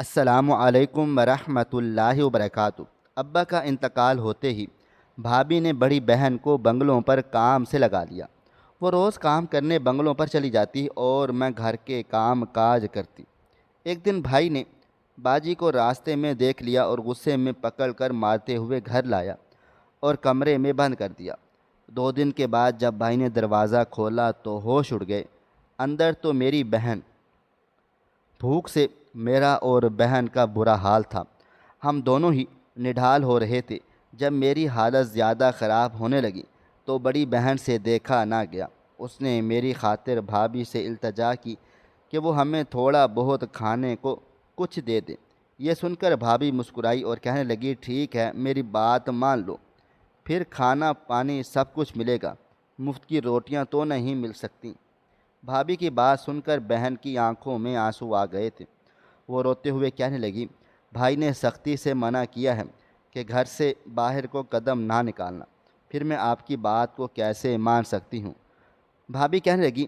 السلام علیکم ورحمۃ اللہ وبرکاتہ۔ ابا کا انتقال ہوتے ہی بھابھی نے بڑی بہن کو بنگلوں پر کام سے لگا لیا۔ وہ روز کام کرنے بنگلوں پر چلی جاتی اور میں گھر کے کام کاج کرتی۔ ایک دن بھائی نے باجی کو راستے میں دیکھ لیا اور غصے میں پکڑ کر مارتے ہوئے گھر لایا اور کمرے میں بند کر دیا۔ 2 دن کے بعد جب بھائی نے دروازہ کھولا تو ہوش اڑ گئے۔ اندر تو میری بہن، بھوک سے میرا اور بہن کا برا حال تھا۔ ہم دونوں ہی نڈھال ہو رہے تھے۔ جب میری حالت زیادہ خراب ہونے لگی تو بڑی بہن سے دیکھا نہ گیا۔ اس نے میری خاطر بھابھی سے التجا کی کہ وہ ہمیں تھوڑا بہت کھانے کو کچھ دے دے۔ یہ سن کر بھابھی مسکرائی اور کہنے لگی، ٹھیک ہے، میری بات مان لو، پھر کھانا پانی سب کچھ ملے گا، مفت کی روٹیاں تو نہیں مل سکتی۔ بھابھی کی بات سن کر بہن کی آنکھوں میں آنسو آ گئے تھے۔ وہ روتے ہوئے کہنے لگی، بھائی نے سختی سے منع کیا ہے کہ گھر سے باہر کو قدم نہ نکالنا، پھر میں آپ کی بات کو کیسے مان سکتی ہوں؟ بھابھی کہنے لگی،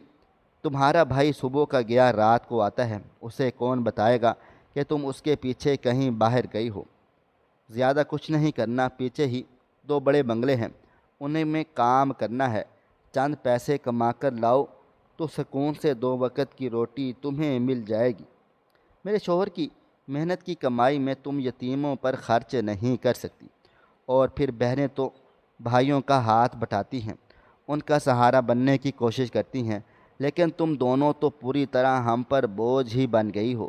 تمہارا بھائی صبح کا گیا رات کو آتا ہے، اسے کون بتائے گا کہ تم اس کے پیچھے کہیں باہر گئی ہو؟ زیادہ کچھ نہیں کرنا، پیچھے ہی 2 بڑے بنگلے ہیں، انہیں میں کام کرنا ہے، چند پیسے کما کر لاؤ تو سکون سے 2 وقت کی روٹی تمہیں مل جائے گی۔ میرے شوہر کی محنت کی کمائی میں تم یتیموں پر خرچ نہیں کر سکتی، اور پھر بہنیں تو بھائیوں کا ہاتھ بٹاتی ہیں، ان کا سہارا بننے کی کوشش کرتی ہیں، لیکن تم دونوں تو پوری طرح ہم پر بوجھ ہی بن گئی ہو۔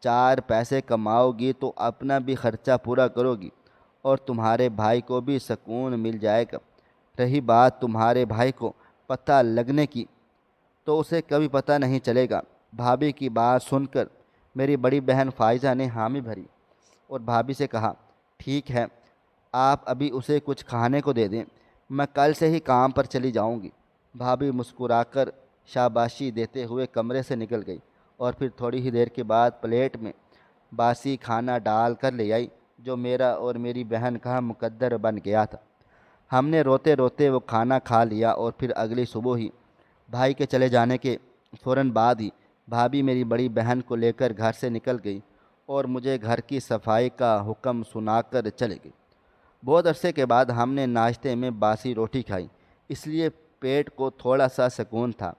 4 پیسے کماؤ گی تو اپنا بھی خرچہ پورا کرو گی اور تمہارے بھائی کو بھی سکون مل جائے گا۔ رہی بات تمہارے بھائی کو پتہ لگنے کی، تو اسے کبھی پتہ نہیں چلے گا۔ بھابھی کی بات سن کر میری بڑی بہن فائزہ نے حامی بھری اور بھابھی سے کہا، ٹھیک ہے، آپ ابھی اسے کچھ کھانے کو دے دیں، میں کل سے ہی کام پر چلی جاؤں گی۔ بھابھی مسکرا کر شاباشی دیتے ہوئے کمرے سے نکل گئی اور پھر تھوڑی ہی دیر کے بعد پلیٹ میں باسی کھانا ڈال کر لے آئی، جو میرا اور میری بہن کا مقدر بن گیا تھا۔ ہم نے روتے روتے وہ کھانا کھا لیا اور پھر اگلی صبح ہی بھائی کے چلے جانے کے فوراً بعد ہی بھابھی میری بڑی بہن کو لے کر گھر سے نکل گئی اور مجھے گھر کی صفائی کا حکم سنا کر چلے گئی۔ بہت عرصے کے بعد ہم نے ناشتے میں باسی روٹی کھائی، اس لیے پیٹ کو تھوڑا سا سکون تھا،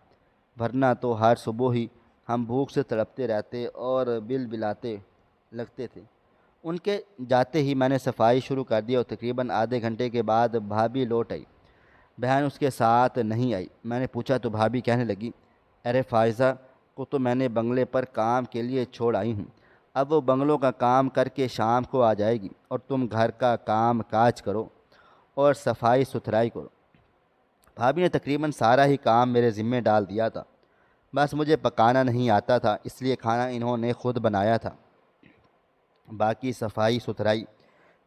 ورنہ تو ہر صبح ہی ہم بھوک سے تڑپتے رہتے اور بل بلاتے لگتے تھے۔ ان کے جاتے ہی میں نے صفائی شروع کر دی اور تقریباً آدھے گھنٹے کے بعد بھابھی لوٹ آئی۔ بہن اس کے ساتھ نہیں آئی۔ میں نے پوچھا تو بھابھی کہنے لگی، ارے فائزہ کو تو میں نے بنگلے پر کام کے لیے چھوڑ آئی ہوں، اب وہ بنگلوں کا کام کر کے شام کو آ جائے گی اور تم گھر کا کام کاج کرو اور صفائی ستھرائی کرو۔ بھابھی نے تقریباً سارا ہی کام میرے ذمے ڈال دیا تھا، بس مجھے پکانا نہیں آتا تھا، اس لیے کھانا انہوں نے خود بنایا تھا۔ باقی صفائی ستھرائی،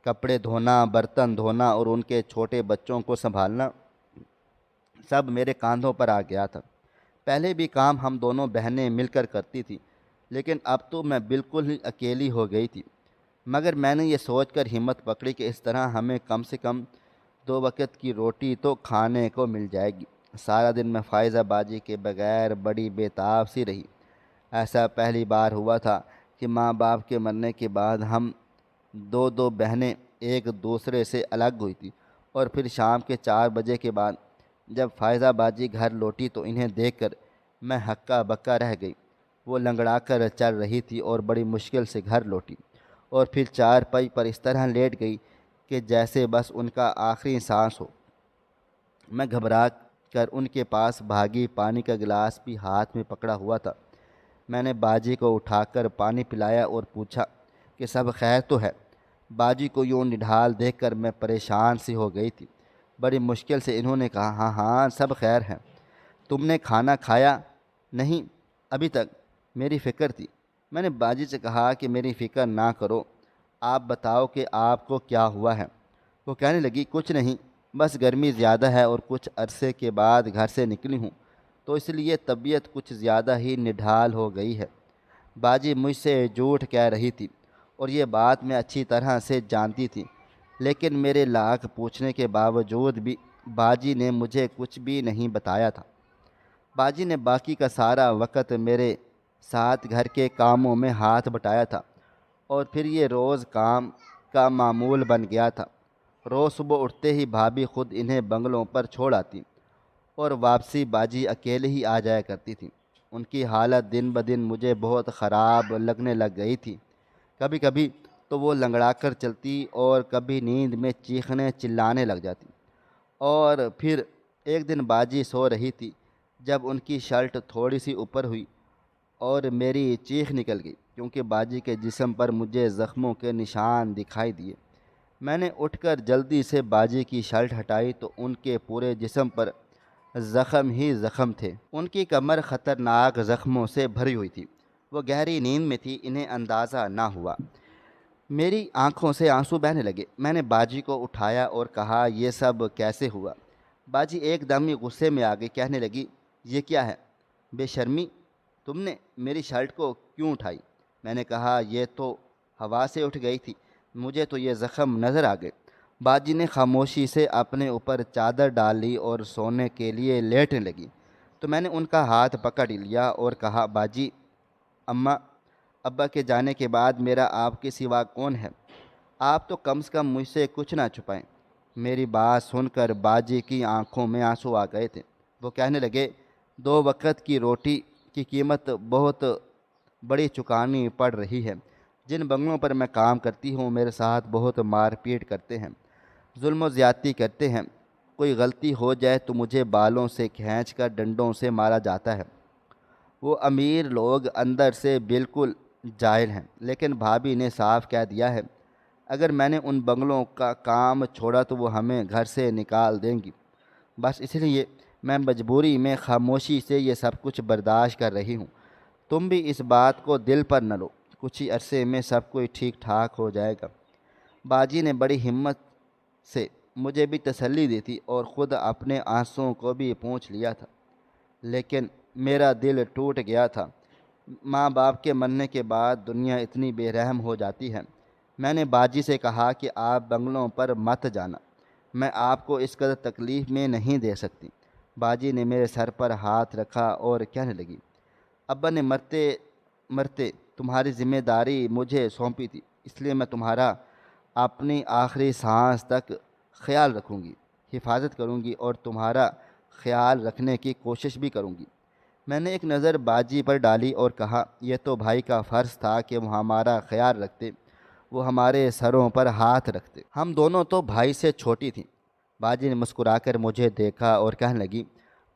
کپڑے دھونا، برتن دھونا اور ان کے چھوٹے بچوں کو سنبھالنا سب میرے کاندھوں پر آ گیا تھا۔ پہلے بھی کام ہم دونوں بہنیں مل کر کرتی تھی، لیکن اب تو میں بالکل ہی اکیلی ہو گئی تھی۔ مگر میں نے یہ سوچ کر ہمت پکڑی کہ اس طرح ہمیں کم سے کم 2 وقت کی روٹی تو کھانے کو مل جائے گی۔ سارا دن میں فائزہ باجی کے بغیر بڑی بےتاب سی رہی۔ ایسا پہلی بار ہوا تھا کہ ماں باپ کے مرنے کے بعد ہم دو بہنیں ایک دوسرے سے الگ ہوئی تھی، اور پھر شام کے 4 بجے کے بعد جب فائزہ باجی گھر لوٹی تو انہیں دیکھ کر میں ہکا بکا رہ گئی۔ وہ لنگڑا کر چل رہی تھی اور بڑی مشکل سے گھر لوٹی اور پھر چارپائی پر اس طرح لیٹ گئی کہ جیسے بس ان کا آخری سانس ہو۔ میں گھبرا کر ان کے پاس بھاگی، پانی کا گلاس بھی ہاتھ میں پکڑا ہوا تھا۔ میں نے باجی کو اٹھا کر پانی پلایا اور پوچھا کہ سب خیر تو ہے؟ باجی کو یوں نڈھال دیکھ کر میں پریشان سی ہو گئی تھی۔ بڑی مشکل سے انہوں نے کہا، ہاں ہاں سب خیر ہیں۔ تم نے کھانا کھایا نہیں ابھی تک؟ میری فکر تھی۔ میں نے باجی سے کہا کہ میری فکر نہ کرو، آپ بتاؤ کہ آپ کو کیا ہوا ہے؟ وہ کہنے لگی، کچھ نہیں، بس گرمی زیادہ ہے اور کچھ عرصے کے بعد گھر سے نکلی ہوں تو اس لیے طبیعت کچھ زیادہ ہی نڈھال ہو گئی ہے۔ باجی مجھ سے جھوٹ کہہ رہی تھی اور یہ بات میں اچھی طرح سے جانتی تھی، لیکن میرے لاکھ پوچھنے کے باوجود بھی باجی نے مجھے کچھ بھی نہیں بتایا تھا۔ باجی نے باقی کا سارا وقت میرے ساتھ گھر کے کاموں میں ہاتھ بٹایا تھا اور پھر یہ روز کام کا معمول بن گیا تھا۔ روز صبح اٹھتے ہی بھابھی خود انہیں بنگلوں پر چھوڑ آتی اور واپسی باجی اکیلے ہی آ جایا کرتی تھی۔ ان کی حالت دن بدن مجھے بہت خراب لگنے لگ گئی تھی۔ کبھی کبھی تو وہ لنگڑا کر چلتی اور کبھی نیند میں چیخنے چلانے لگ جاتی۔ اور پھر ایک دن باجی سو رہی تھی جب ان کی شرٹ تھوڑی سی اوپر ہوئی اور میری چیخ نکل گئی، کیونکہ باجی کے جسم پر مجھے زخموں کے نشان دکھائی دیے۔ میں نے اٹھ کر جلدی سے باجی کی شرٹ ہٹائی تو ان کے پورے جسم پر زخم ہی زخم تھے۔ ان کی کمر خطرناک زخموں سے بھری ہوئی تھی۔ وہ گہری نیند میں تھی، انہیں اندازہ نہ ہوا۔ میری آنکھوں سے آنسو بہنے لگے۔ میں نے باجی کو اٹھایا اور کہا، یہ سب کیسے ہوا؟ باجی ایک دم ہی غصے میں آ گئی، کہنے لگی، یہ کیا ہے بے شرمی، تم نے میری شرٹ کو کیوں اٹھائی؟ میں نے کہا، یہ تو ہوا سے اٹھ گئی تھی، مجھے تو یہ زخم نظر آ گئے۔ باجی نے خاموشی سے اپنے اوپر چادر ڈال لی اور سونے کے لیے لیٹنے لگی تو میں نے ان کا ہاتھ پکڑ لیا اور کہا، باجی، اماں ابا کے جانے کے بعد میرا آپ کے سوا کون ہے؟ آپ تو کم سے کم مجھ سے کچھ نہ چھپائیں۔ میری بات سن کر باجی کی آنکھوں میں آنسو آ گئے تھے۔ وہ کہنے لگے، 2 وقت کی روٹی کی قیمت بہت بڑی چکانی پڑ رہی ہے۔ جن بنگلوں پر میں کام کرتی ہوں میرے ساتھ بہت مار پیٹ کرتے ہیں، ظلم و زیادتی کرتے ہیں۔ کوئی غلطی ہو جائے تو مجھے بالوں سے کھینچ کر ڈنڈوں سے مارا جاتا ہے۔ وہ امیر لوگ اندر سے بالکل جاہل ہیں، لیکن بھابھی نے صاف کہہ دیا ہے، اگر میں نے ان بنگلوں کا کام چھوڑا تو وہ ہمیں گھر سے نکال دیں گی۔ بس اس لیے میں مجبوری میں خاموشی سے یہ سب کچھ برداشت کر رہی ہوں۔ تم بھی اس بات کو دل پر نہ لو، کچھ ہی عرصے میں سب کچھ ٹھیک ٹھاک ہو جائے گا۔ باجی نے بڑی ہمت سے مجھے بھی تسلی دی تھی اور خود اپنے آنسوؤں کو بھی پونچھ لیا تھا، لیکن میرا دل ٹوٹ گیا تھا۔ ماں باپ کے مرنے کے بعد دنیا اتنی بے رحم ہو جاتی ہے۔ میں نے باجی سے کہا کہ آپ بنگلوں پر مت جانا، میں آپ کو اس قدر تکلیف میں نہیں دے سکتی۔ باجی نے میرے سر پر ہاتھ رکھا اور کہنے لگی، ابا نے مرتے مرتے تمہاری ذمہ داری مجھے سونپی تھی، اس لیے میں تمہارا اپنی آخری سانس تک خیال رکھوں گی، حفاظت کروں گی اور تمہارا خیال رکھنے کی کوشش بھی کروں گی۔ میں نے ایک نظر باجی پر ڈالی اور کہا، یہ تو بھائی کا فرض تھا کہ وہ ہمارا خیال رکھتے، وہ ہمارے سروں پر ہاتھ رکھتے، ہم دونوں تو بھائی سے چھوٹی تھیں۔ باجی نے مسکرا کر مجھے دیکھا اور کہنے لگی،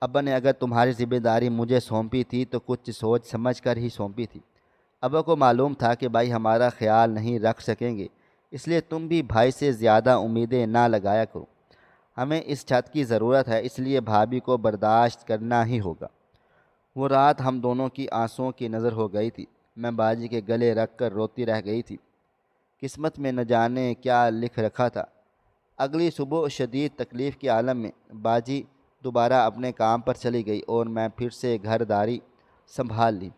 ابا نے اگر تمہاری ذمہ داری مجھے سونپی تھی تو کچھ سوچ سمجھ کر ہی سونپی تھی۔ ابا کو معلوم تھا کہ بھائی ہمارا خیال نہیں رکھ سکیں گے، اس لیے تم بھی بھائی سے زیادہ امیدیں نہ لگایا کرو۔ ہمیں اس چھت کی ضرورت ہے، اس لیے بھابھی کو برداشت کرنا ہی ہوگا۔ وہ رات ہم دونوں کی آنسوؤں کی نظر ہو گئی تھی۔ میں باجی کے گلے رکھ کر روتی رہ گئی تھی۔ قسمت میں نہ جانے کیا لکھ رکھا تھا۔ اگلی صبح شدید تکلیف کے عالم میں باجی دوبارہ اپنے کام پر چلی گئی اور میں پھر سے گھر داری سنبھال لی،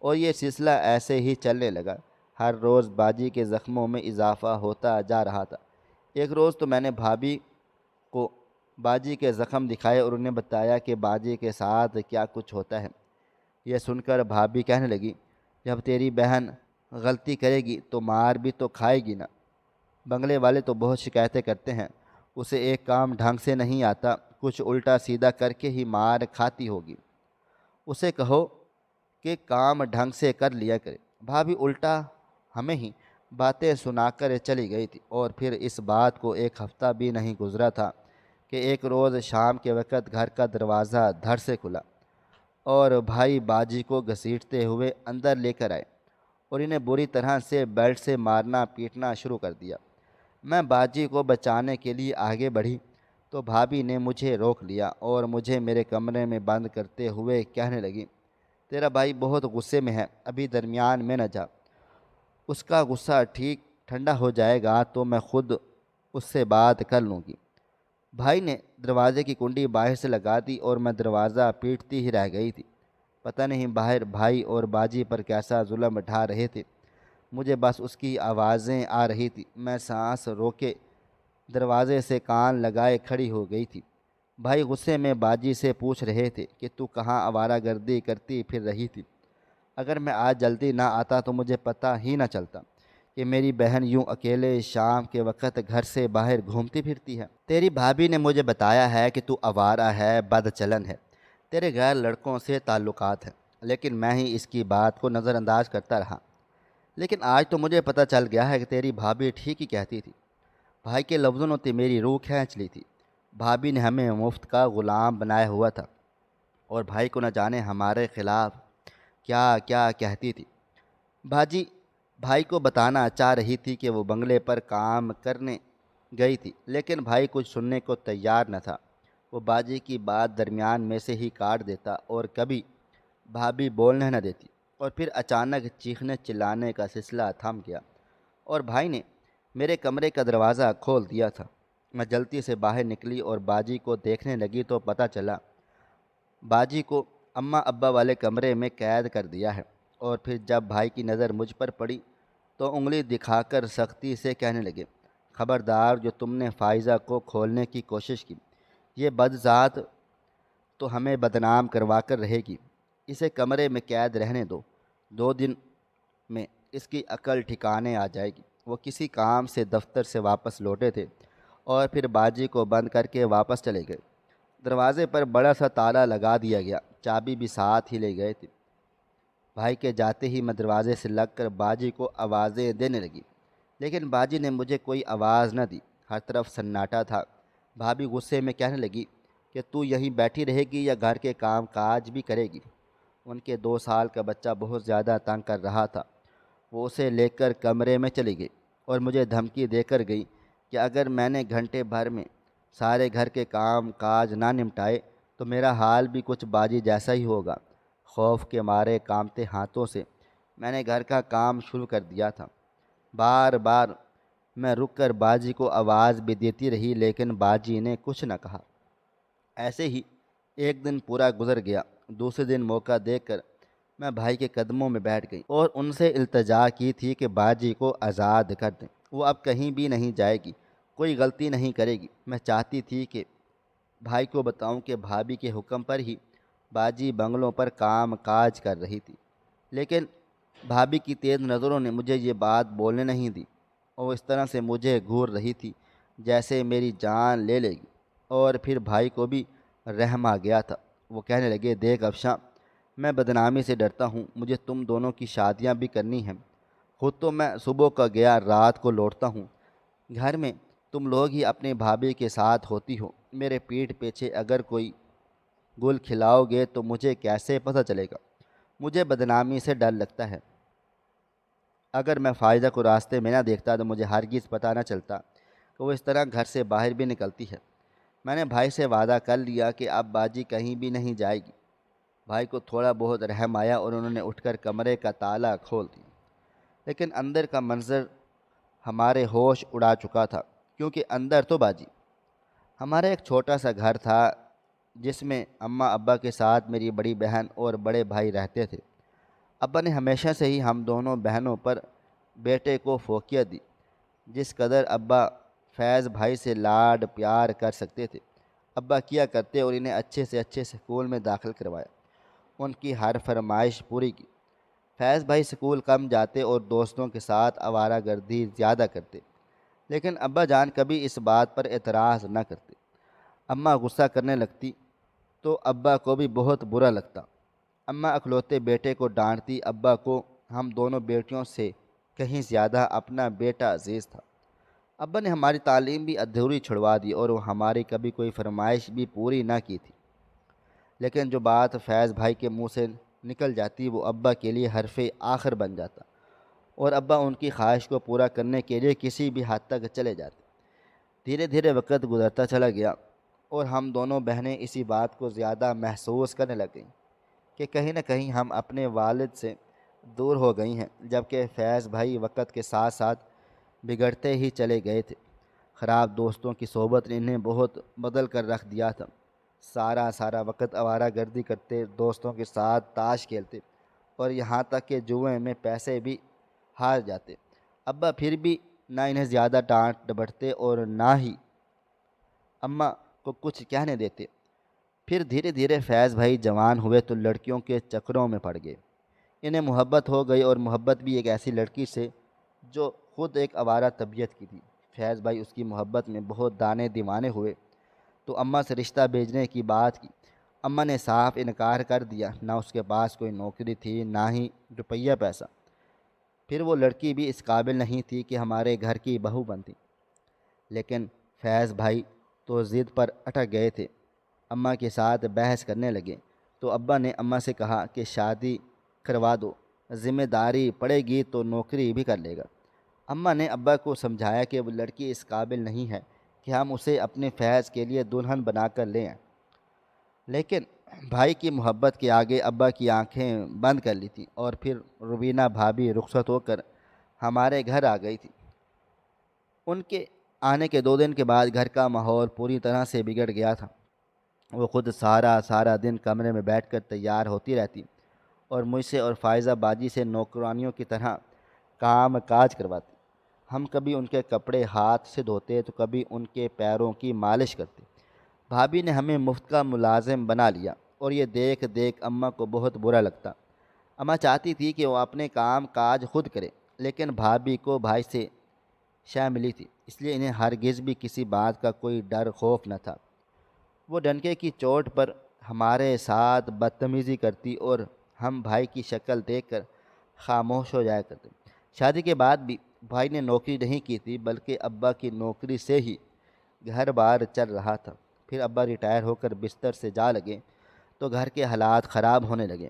اور یہ سلسلہ ایسے ہی چلنے لگا۔ ہر روز باجی کے زخموں میں اضافہ ہوتا جا رہا تھا۔ ایک روز تو میں نے بھابھی کو باجی کے زخم دکھائے اور انہیں بتایا کہ باجی کے ساتھ کیا کچھ ہوتا ہے۔ یہ سن کر بھابھی کہنے لگی، جب تیری بہن غلطی کرے گی تو مار بھی تو کھائے گی نا۔ بنگلے والے تو بہت شکایتیں کرتے ہیں، اسے ایک کام ڈھنگ سے نہیں آتا، کچھ الٹا سیدھا کر کے ہی مار کھاتی ہوگی۔ اسے کہو کہ کام ڈھنگ سے کر لیا کرے۔ بھابھی الٹا ہمیں ہی باتیں سنا کر چلی گئی تھی، اور پھر اس بات کو 1 ہفتہ بھی نہیں گزرا تھا کہ ایک روز شام کے وقت گھر کا دروازہ دھڑ سے کھلا اور بھائی باجی کو گھسیٹتے ہوئے اندر لے کر آئے اور انہیں بری طرح سے بیلٹ سے مارنا پیٹنا شروع کر دیا۔ میں باجی کو بچانے کے لیے آگے بڑھی تو بھابھی نے مجھے روک لیا اور مجھے میرے کمرے میں بند کرتے ہوئے کہنے لگی، تیرا بھائی بہت غصے میں ہے، ابھی درمیان میں نہ جا، اس کا غصہ ٹھیک ٹھنڈا ہو جائے گا تو میں خود اس سے بات کر لوں گی۔ بھائی نے دروازے کی کنڈی باہر سے لگا دی اور میں دروازہ پیٹتی ہی رہ گئی تھی۔ پتہ نہیں باہر بھائی اور باجی پر کیسا ظلم ڈھا رہے تھے، مجھے بس اس کی آوازیں آ رہی تھی۔ میں سانس روکے دروازے سے کان لگائے کھڑی ہو گئی تھی۔ بھائی غصے میں باجی سے پوچھ رہے تھے کہ تو کہاں آوارہ گردی کرتی پھر رہی تھی؟ اگر میں آج جلدی نہ آتا تو مجھے پتہ ہی نہ چلتا کہ میری بہن یوں اکیلے شام کے وقت گھر سے باہر گھومتی پھرتی ہے؟ تیری بھابھی نے مجھے بتایا ہے کہ تو آوارہ ہے، بد چلن ہے، تیرے غیر لڑکوں سے تعلقات ہیں، لیکن میں ہی اس کی بات کو نظر انداز کرتا رہا۔ لیکن آج تو مجھے پتہ چل گیا ہے کہ تیری بھابھی ٹھیک ہی کہتی تھی۔ بھائی کے لفظوں نے تو میری روح کھینچ لی تھی۔ بھابھی نے ہمیں مفت کا غلام بنایا ہوا تھا، اور بھائی کو نہ جانے ہمارے خلاف کیا کیا کہتی تھی۔ بھاجی بھائی کو بتانا چاہ رہی تھی کہ وہ بنگلے پر کام کرنے گئی تھی، لیکن بھائی کچھ سننے کو تیار نہ تھا۔ وہ باجی کی بات درمیان میں سے ہی کاٹ دیتا اور کبھی بھابھی بولنے نہ دیتی، اور پھر اچانک چیخنے چلانے کا سلسلہ تھم گیا اور بھائی نے میرے کمرے کا دروازہ کھول دیا تھا۔ میں جلدی سے باہر نکلی اور باجی کو دیکھنے لگی تو پتہ چلا باجی کو اماں ابا والے کمرے میں قید کر دیا ہے۔ اور پھر جب بھائی کی نظر مجھ پر پڑی تو انگلی دکھا کر سختی سے کہنے لگے، خبردار جو تم نے فائزہ کو کھولنے کی کوشش کی، یہ بدذات تو ہمیں بدنام کروا کر رہے گی۔ اسے کمرے میں قید رہنے دو، 2 دن میں اس کی عقل ٹھکانے آ جائے گی۔ وہ کسی کام سے دفتر سے واپس لوٹے تھے اور پھر باجی کو بند کر کے واپس چلے گئے۔ دروازے پر بڑا سا تالا لگا دیا گیا، چابی بھی ساتھ ہی لے گئے تھے۔ بھائی کے جاتے ہی میں دروازے سے لگ کر باجی کو آوازیں دینے لگی، لیکن باجی نے مجھے کوئی آواز نہ دی۔ ہر طرف سناٹا تھا۔ بھابھی غصے میں کہنے لگی کہ تو یہیں بیٹھی رہے گی یا گھر کے کام کاج بھی کرے گی؟ ان کے 2 سال کا بچہ بہت زیادہ تنگ کر رہا تھا۔ وہ اسے لے کر کمرے میں چلی گئی اور مجھے دھمکی دے کر گئی کہ اگر میں نے گھنٹے بھر میں سارے گھر کے کام کاج نہ نمٹائے تو میرا حال بھی کچھ باجی جیسا ہی ہوگا۔ خوف کے مارے کانپتے ہاتھوں سے میں نے گھر کا کام شروع کر دیا تھا۔ بار بار میں رک کر باجی کو آواز بھی دیتی رہی، لیکن باجی نے کچھ نہ کہا۔ ایسے ہی ایک دن پورا گزر گیا۔ دوسرے دن موقع دیکھ کر میں بھائی کے قدموں میں بیٹھ گئی اور ان سے التجا کی تھی کہ باجی کو آزاد کر دیں۔ وہ اب کہیں بھی نہیں جائے گی، کوئی غلطی نہیں کرے گی۔ میں چاہتی تھی کہ بھائی کو بتاؤں کہ بھابھی کے حکم پر ہی باجی بنگلوں پر کام کاج کر رہی تھی، لیکن بھابھی کی تیز نظروں نے مجھے یہ بات بولنے نہیں دی، اور اس طرح سے مجھے گھور رہی تھی جیسے میری جان لے لے گی۔ اور پھر بھائی کو بھی رحم آ گیا تھا۔ وہ کہنے لگے، دیکھ افشاں، میں بدنامی سے ڈرتا ہوں، مجھے تم دونوں کی شادیاں بھی کرنی ہیں۔ خود تو میں صبح کا گیا رات کو لوٹتا ہوں، گھر میں تم لوگ ہی اپنی بھابھی کے ساتھ ہوتی ہو۔ میرے پیٹھ پیچھے اگر کوئی گل کھلاؤ گے تو مجھے کیسے پتہ چلے گا؟ مجھے بدنامی سے ڈر لگتا ہے۔ اگر میں فائزہ کو راستے میں نہ دیکھتا تو مجھے ہرگز پتہ نہ چلتا کہ وہ اس طرح گھر سے باہر بھی نکلتی ہے۔ میں نے بھائی سے وعدہ کر لیا کہ اب باجی کہیں بھی نہیں جائے گی۔ بھائی کو تھوڑا بہت رحم آیا اور انہوں نے اٹھ کر کمرے کا تالا کھول دیا، لیکن اندر کا منظر ہمارے ہوش اڑا چکا تھا، کیونکہ اندر تو باجی۔ ہمارا ایک چھوٹا سا گھر تھا جس میں اماں ابا کے ساتھ میری بڑی بہن اور بڑے بھائی رہتے تھے۔ ابا نے ہمیشہ سے ہی ہم دونوں بہنوں پر بیٹے کو فوقیت دی۔ جس قدر ابا فیض بھائی سے لاڈ پیار کر سکتے تھے، ابا کیا کرتے اور انہیں اچھے سے اچھے اسکول میں داخل کروایا، ان کی ہر فرمائش پوری کی۔ فیض بھائی اسکول کم جاتے اور دوستوں کے ساتھ آوارہ گردی زیادہ کرتے، لیکن ابا جان کبھی اس بات پر اعتراض نہ کرتے۔ اماں غصہ کرنے لگتی تو ابا کو بھی بہت برا لگتا۔ اماں اکلوتے بیٹے کو ڈانٹتی، ابا کو ہم دونوں بیٹیوں سے کہیں زیادہ اپنا بیٹا عزیز تھا۔ ابا نے ہماری تعلیم بھی ادھوری چھڑوا دی اور وہ ہماری کبھی کوئی فرمائش بھی پوری نہ کی تھی، لیکن جو بات فیض بھائی کے منہ سے نکل جاتی وہ ابا کے لیے حرف آخر بن جاتا، اور ابا ان کی خواہش کو پورا کرنے کے لیے کسی بھی حد تک چلے جاتے۔ دھیرے دھیرے وقت گزرتا چلا گیا اور ہم دونوں بہنیں اسی بات کو زیادہ محسوس کرنے لگ گئیں کہ کہیں نہ کہیں ہم اپنے والد سے دور ہو گئی ہیں، جبکہ فیض بھائی وقت کے ساتھ ساتھ بگڑتے ہی چلے گئے تھے۔ خراب دوستوں کی صحبت نے انہیں بہت بدل کر رکھ دیا تھا۔ سارا وقت آوارہ گردی کرتے، دوستوں کے ساتھ تاش کھیلتے اور یہاں تک کہ جوئے میں پیسے بھی ہار جاتے۔ ابا پھر بھی نہ انہیں زیادہ ڈانٹ ڈپٹتے اور نہ ہی اماں کو کچھ کہنے دیتے۔ پھر دھیرے دھیرے فیض بھائی جوان ہوئے تو لڑکیوں کے چکروں میں پڑ گئے۔ انہیں محبت ہو گئی، اور محبت بھی ایک ایسی لڑکی سے جو خود ایک آوارہ طبیعت کی تھی۔ فیض بھائی اس کی محبت میں بہت دانے دیوانے ہوئے تو اماں سے رشتہ بھیجنے کی بات کی۔ اماں نے صاف انکار کر دیا، نہ اس کے پاس کوئی نوکری تھی نہ ہی روپیہ پیسہ، پھر وہ لڑکی بھی اس قابل نہیں تھی کہ ہمارے گھر کی بہو بنتی۔ لیکن فیض بھائی تو ضد پر اٹک گئے تھے، اماں کے ساتھ بحث کرنے لگے تو ابا نے اماں سے کہا کہ شادی کروا دو، ذمہ داری پڑے گی تو نوکری بھی کر لے گا۔ اماں نے ابا کو سمجھایا کہ وہ لڑکی اس قابل نہیں ہے کہ ہم اسے اپنے فیض کے لیے دلہن بنا کر لیں، لیکن بھائی کی محبت کے آگے ابا کی آنکھیں بند کر لی تھیں، اور پھر روبینہ بھابھی رخصت ہو کر ہمارے گھر آ گئی تھی۔ ان کے آنے کے 2 دن کے بعد گھر کا ماحول پوری طرح سے بگڑ گیا تھا۔ وہ خود سارا دن کمرے میں بیٹھ کر تیار ہوتی رہتی اور مجھ سے اور فائزہ باجی سے نوکرانیوں کی طرح کام کاج کرواتی۔ ہم کبھی ان کے کپڑے ہاتھ سے دھوتے تو کبھی ان کے پیروں کی مالش کرتے۔ بھابھی نے ہمیں مفت کا ملازم بنا لیا، اور یہ دیکھ دیکھ اماں کو بہت برا لگتا۔ اماں چاہتی تھی کہ وہ اپنے کام کاج خود کرے، لیکن بھابھی کو بھائی سے شے ملی تھی، اس لیے انہیں ہرگز بھی کسی بات کا کوئی ڈر خوف نہ تھا۔ وہ ڈنکے کی چوٹ پر ہمارے ساتھ بدتمیزی کرتی اور ہم بھائی کی شکل دیکھ کر خاموش ہو جایا کرتے۔ شادی کے بعد بھی بھائی نے نوکری نہیں کی تھی، بلکہ ابا کی نوکری سے ہی گھر بار چل رہا تھا۔ پھر ابا ریٹائر ہو کر بستر سے جا لگے تو گھر کے حالات خراب ہونے لگے۔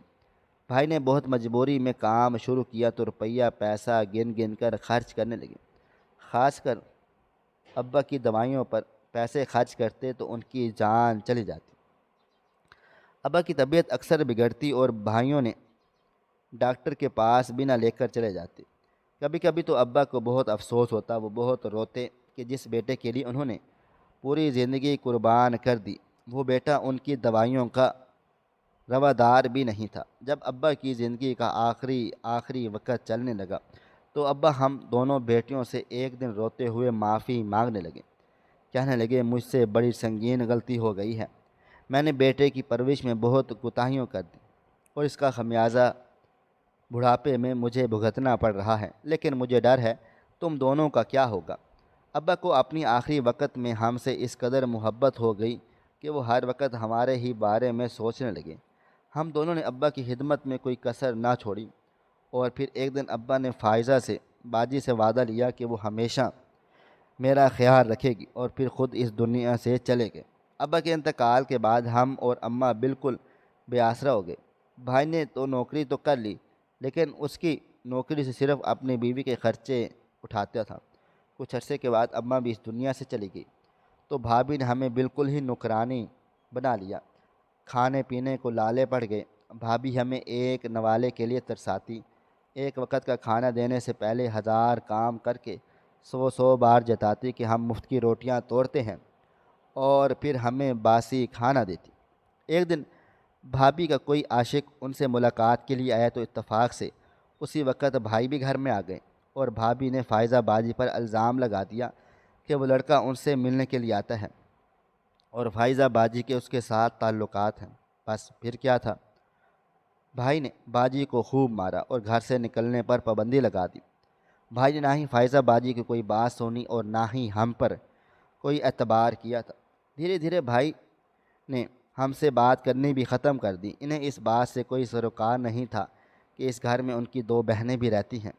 بھائی نے بہت مجبوری میں کام شروع کیا تو روپیہ پیسہ گن گن کر خرچ کرنے لگے، خاص کر ابا کی دوائیوں پر پیسے خرچ کرتے تو ان کی جان چلی جاتی۔ ابا کی طبیعت اکثر بگڑتی اور بھائیوں نے ڈاکٹر کے پاس بھی نہ لے کر چلے جاتے۔ کبھی کبھی تو ابا کو بہت افسوس ہوتا، وہ بہت روتے کہ جس بیٹے کے لیے انہوں نے پوری زندگی قربان کر دی، وہ بیٹا ان کی دوائیوں کا روادار بھی نہیں تھا۔ جب ابا کی زندگی کا آخری وقت چلنے لگا تو ابا ہم دونوں بیٹیوں سے ایک دن روتے ہوئے معافی مانگنے لگے۔ کہنے لگے مجھ سے بڑی سنگین غلطی ہو گئی ہے، میں نے بیٹے کی پرورش میں بہت کوتاہیاں کر دی اور اس کا خمیازہ بڑھاپے میں مجھے بھگتنا پڑ رہا ہے، لیکن مجھے ڈر ہے تم دونوں کا کیا ہوگا۔ ابا کو اپنی آخری وقت میں ہم سے اس قدر محبت ہو گئی کہ وہ ہر وقت ہمارے ہی بارے میں سوچنے لگے۔ ہم دونوں نے ابا کی خدمت میں کوئی کسر نہ چھوڑی، اور پھر ایک دن ابا نے فائزہ سے باجی سے وعدہ لیا کہ وہ ہمیشہ میرا خیال رکھے گی، اور پھر خود اس دنیا سے چلے گئے۔ ابا کے انتقال کے بعد ہم اور اماں بالکل بے آسرا ہو گئے۔ بھائی نے تو نوکری تو کر لی، لیکن اس کی نوکری سے صرف اپنی بیوی کے خرچے اٹھاتا تھا۔ کچھ عرصے کے بعد اماں بھی اس دنیا سے چلی گئی تو بھابھی نے ہمیں بالکل ہی نوکرانی بنا لیا۔ کھانے پینے کو لالے پڑ گئے۔ بھابھی ہمیں ایک نوالے کے لیے ترساتی، ایک وقت کا کھانا دینے سے پہلے 1000 کام کر کے 100 بار جتاتی کہ ہم مفت کی روٹیاں توڑتے ہیں، اور پھر ہمیں باسی کھانا دیتی۔ ایک دن بھابھی کا کوئی عاشق ان سے ملاقات کے لیے آیا تو اتفاق سے اسی وقت بھائی بھی گھر میں آ گئے، اور بھابھی نے فائزہ باجی پر الزام لگا دیا کہ وہ لڑکا ان سے ملنے کے لیے آتا ہے اور فائزہ باجی کے اس کے ساتھ تعلقات ہیں۔ بس پھر کیا تھا، بھائی نے باجی کو خوب مارا اور گھر سے نکلنے پر پابندی لگا دی۔ بھائی نے نہ ہی فائزہ باجی کی کوئی بات سنی اور نہ ہی ہم پر کوئی اعتبار کیا تھا۔ دھیرے دھیرے بھائی نے ہم سے بات کرنی بھی ختم کر دی۔ انہیں اس بات سے کوئی سروکار نہیں تھا کہ اس گھر میں ان کی 2 بہنیں بھی رہتی ہیں۔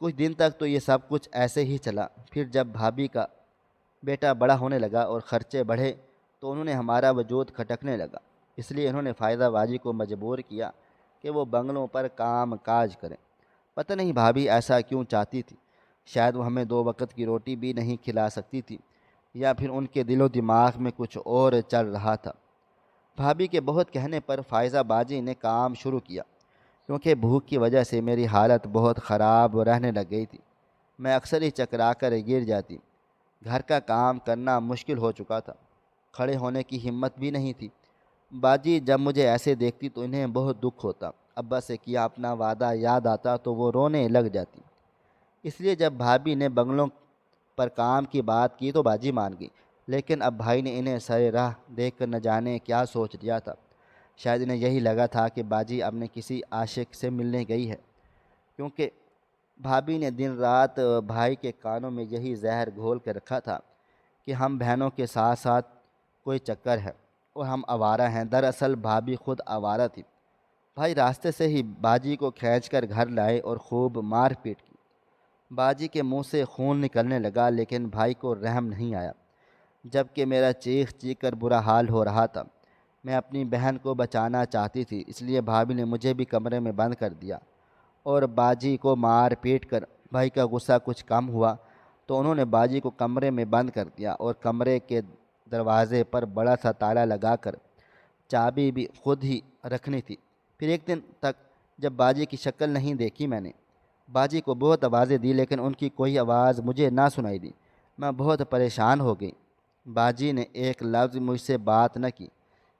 کچھ دن تک تو یہ سب کچھ ایسے ہی چلا، پھر جب بھابھی کا بیٹا بڑا ہونے لگا اور خرچے بڑھے تو انہوں نے ہمارا وجود کھٹکنے لگا، اس لیے انہوں نے فائزہ باجی کو مجبور کیا کہ وہ بنگلوں پر کام کاج کریں۔ پتہ نہیں بھابھی ایسا کیوں چاہتی تھی، شاید وہ ہمیں 2 وقت کی روٹی بھی نہیں کھلا سکتی تھی، یا پھر ان کے دل و دماغ میں کچھ اور چل رہا تھا۔ بھابھی کے بہت کہنے پر فائزہ باجی نے کام شروع کیا، کیونکہ بھوک کی وجہ سے میری حالت بہت خراب رہنے لگ گئی تھی۔ میں اکثر ہی چکرا کر گر جاتی، گھر کا کام کرنا مشکل ہو چکا تھا، کھڑے ہونے کی ہمت بھی نہیں تھی۔ باجی جب مجھے ایسے دیکھتی تو انہیں بہت دکھ ہوتا، ابا سے کیا اپنا وعدہ یاد آتا تو وہ رونے لگ جاتی۔ اس لیے جب بھابھی نے بنگلوں پر کام کی بات کی تو باجی مان گئی، لیکن اب بھائی نے انہیں سرے راہ دیکھ کر نہ جانے کیا سوچ لیا تھا۔ شاید انہیں یہی لگا تھا کہ باجی اپنے کسی عاشق سے ملنے گئی ہے، کیونکہ بھابھی نے دن رات بھائی کے کانوں میں یہی زہر گھول کے رکھا تھا کہ ہم بہنوں کے ساتھ ساتھ کوئی چکر ہے اور ہم آوارہ ہیں۔ دراصل بھابھی خود آوارہ تھی۔ بھائی راستے سے ہی باجی کو کھینچ کر گھر لائے اور خوب مار پیٹ کی۔ باجی کے منہ سے خون نکلنے لگا لیکن بھائی کو رحم نہیں آیا، جبکہ میرا چیخ چیخ کر برا حال ہو رہا تھا۔ میں اپنی بہن کو بچانا چاہتی تھی، اس لیے بھابھی نے مجھے بھی کمرے میں بند کر دیا اور باجی کو مار پیٹ کر بھائی کا غصہ کچھ کم ہوا تو انہوں نے باجی کو کمرے میں بند کر دیا اور کمرے کے دروازے پر بڑا سا تالا لگا کر چابی بھی خود ہی رکھنی تھی۔ پھر ایک دن تک جب باجی کی شکل نہیں دیکھی میں نے، باجی کو بہت آوازیں دی لیکن ان کی کوئی آواز مجھے نہ سنائی دی۔ میں بہت پریشان ہو گئی۔ باجی نے ایک لفظ مجھ سے بات نہ کی،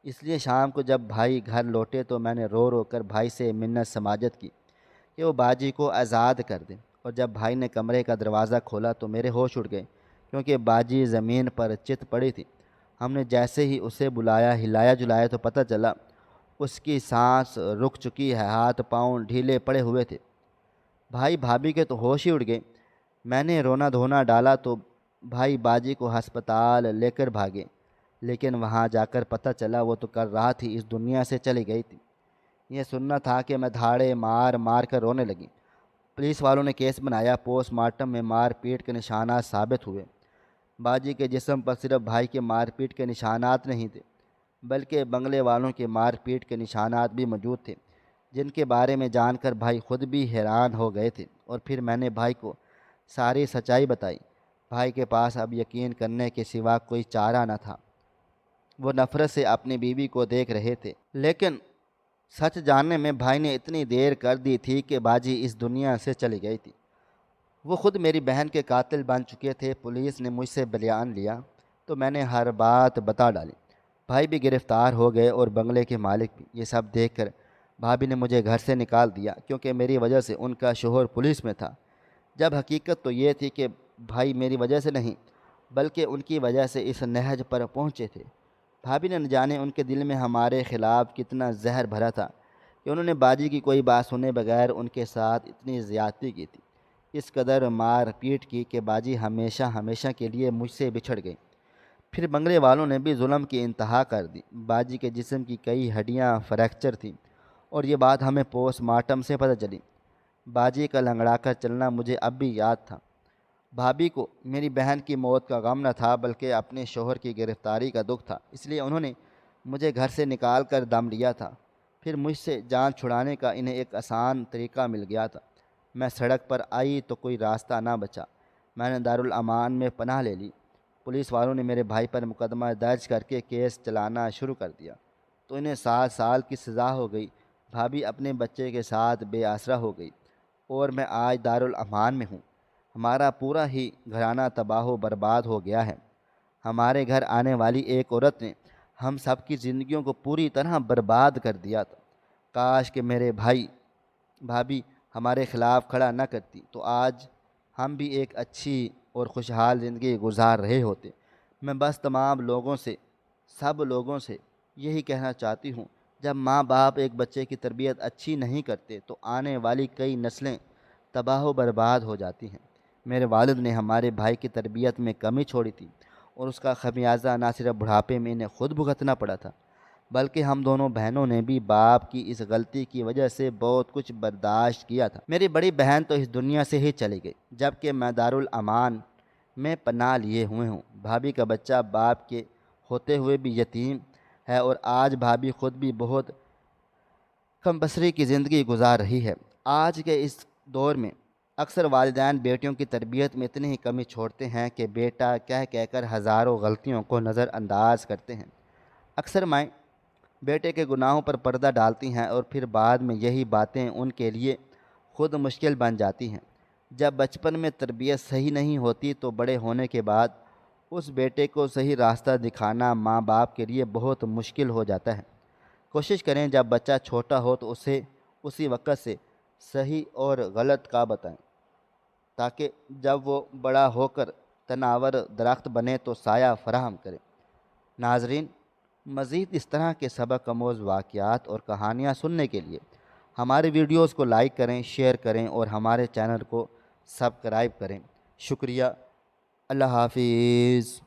اس لیے شام کو جب بھائی گھر لوٹے تو میں نے رو رو کر بھائی سے منت سماجت کی کہ وہ باجی کو آزاد کر دیں، اور جب بھائی نے کمرے کا دروازہ کھولا تو میرے ہوش اڑ گئے کیونکہ باجی زمین پر چت پڑی تھی۔ ہم نے جیسے ہی اسے بلایا ہلایا جلایا تو پتہ چلا اس کی سانس رک چکی ہے، ہاتھ پاؤں ڈھیلے پڑے ہوئے تھے۔ بھائی بھابھی کے تو ہوش ہی اڑ گئے۔ میں نے رونا دھونا ڈالا تو بھائی باجی کو ہسپتال لے کر بھاگے، لیکن وہاں جا کر پتہ چلا وہ تو کل رات ہی اس دنیا سے چلی گئی تھی۔ یہ سننا تھا کہ میں دھاڑے مار مار کر رونے لگی۔ پولیس والوں نے کیس بنایا، پوسٹ مارٹم میں مار پیٹ کے نشانات ثابت ہوئے۔ باجی کے جسم پر صرف بھائی کے مار پیٹ کے نشانات نہیں تھے بلکہ بنگلے والوں کے مار پیٹ کے نشانات بھی موجود تھے، جن کے بارے میں جان کر بھائی خود بھی حیران ہو گئے تھے۔ اور پھر میں نے بھائی کو ساری سچائی بتائی۔ بھائی کے پاس اب یقین کرنے کے سوا کوئی چارہ نہ تھا۔ وہ نفرت سے اپنی بیوی کو دیکھ رہے تھے، لیکن سچ جاننے میں بھائی نے اتنی دیر کر دی تھی کہ باجی اس دنیا سے چلی گئی تھی۔ وہ خود میری بہن کے قاتل بن چکے تھے۔ پولیس نے مجھ سے بیان لیا تو میں نے ہر بات بتا ڈالی۔ بھائی بھی گرفتار ہو گئے اور بنگلے کے مالک بھی۔ یہ سب دیکھ کر بھابھی نے مجھے گھر سے نکال دیا کیونکہ میری وجہ سے ان کا شوہر پولیس میں تھا، جب حقیقت تو یہ تھی کہ بھائی میری وجہ سے نہیں بلکہ ان کی وجہ سے اس نہج پر پہنچے تھے۔ بھابھی نے نہ جانے ان کے دل میں ہمارے خلاف کتنا زہر بھرا تھا کہ انہوں نے باجی کی کوئی بات سنے بغیر ان کے ساتھ اتنی زیادتی کی تھی، اس قدر مار پیٹ کی کہ باجی ہمیشہ ہمیشہ کے لیے مجھ سے بچھڑ گئی۔ پھر بنگلے والوں نے بھی ظلم کی انتہا کر دی۔ باجی کے جسم کی کئی ہڈیاں فریکچر تھیں اور یہ بات ہمیں پوسٹ مارٹم سے پتہ چلی۔ باجی کا لنگڑا کر چلنا مجھے اب بھی یاد تھا۔ بھابھی کو میری بہن کی موت کا غم نہ تھا بلکہ اپنے شوہر کی گرفتاری کا دکھ تھا، اس لیے انہوں نے مجھے گھر سے نکال کر دم لیا تھا۔ پھر مجھ سے جان چھڑانے کا انہیں ایک آسان طریقہ مل گیا تھا۔ میں سڑک پر آئی تو کوئی راستہ نہ بچا، میں نے دارالامان میں پناہ لے لی۔ پولیس والوں نے میرے بھائی پر مقدمہ درج کر کے کیس چلانا شروع کر دیا تو انہیں 7 سال کی سزا ہو گئی۔ بھابھی اپنے بچے کے ساتھ بے آسرا ہو گئی اور میں آج دارالامان میں ہوں۔ ہمارا پورا ہی گھرانہ تباہ و برباد ہو گیا ہے۔ ہمارے گھر آنے والی ایک عورت نے ہم سب کی زندگیوں کو پوری طرح برباد کر دیا تھا۔ کاش کہ میرے بھائی بھابھی ہمارے خلاف کھڑا نہ کرتی تو آج ہم بھی ایک اچھی اور خوشحال زندگی گزار رہے ہوتے۔ میں بس تمام لوگوں سے، سب لوگوں سے یہی کہنا چاہتی ہوں، جب ماں باپ ایک بچے کی تربیت اچھی نہیں کرتے تو آنے والی کئی نسلیں تباہ و برباد ہو جاتی ہیں۔ میرے والد نے ہمارے بھائی کی تربیت میں کمی چھوڑی تھی اور اس کا خمیازہ نہ صرف بڑھاپے میں انہیں خود بھگتنا پڑا تھا بلکہ ہم دونوں بہنوں نے بھی باپ کی اس غلطی کی وجہ سے بہت کچھ برداشت کیا تھا۔ میری بڑی بہن تو اس دنیا سے ہی چلی گئی جبکہ میں دارالامان میں پناہ لیے ہوئے ہوں۔ بھابھی کا بچہ باپ کے ہوتے ہوئے بھی یتیم ہے اور آج بھابھی خود بھی بہت کم بسری کی زندگی گزار رہی ہے۔ آج کے اس دور میں اکثر والدین بیٹیوں کی تربیت میں اتنی ہی کمی چھوڑتے ہیں کہ بیٹا کہہ کر ہزاروں غلطیوں کو نظر انداز کرتے ہیں۔ اکثر مائیں بیٹے کے گناہوں پر پردہ ڈالتی ہیں اور پھر بعد میں یہی باتیں ان کے لیے خود مشکل بن جاتی ہیں۔ جب بچپن میں تربیت صحیح نہیں ہوتی تو بڑے ہونے کے بعد اس بیٹے کو صحیح راستہ دکھانا ماں باپ کے لیے بہت مشکل ہو جاتا ہے۔ کوشش کریں جب بچہ چھوٹا ہو تو اسے اسی وقت سے صحیح اور غلط کا بتائیں تاکہ جب وہ بڑا ہو کر تناور درخت بنے تو سایہ فراہم کرے۔ ناظرین، مزید اس طرح کے سبق آموز واقعات اور کہانیاں سننے کے لیے ہمارے ویڈیوز کو لائک کریں، شیئر کریں اور ہمارے چینل کو سبسکرائب کریں۔ شکریہ۔ اللہ حافظ۔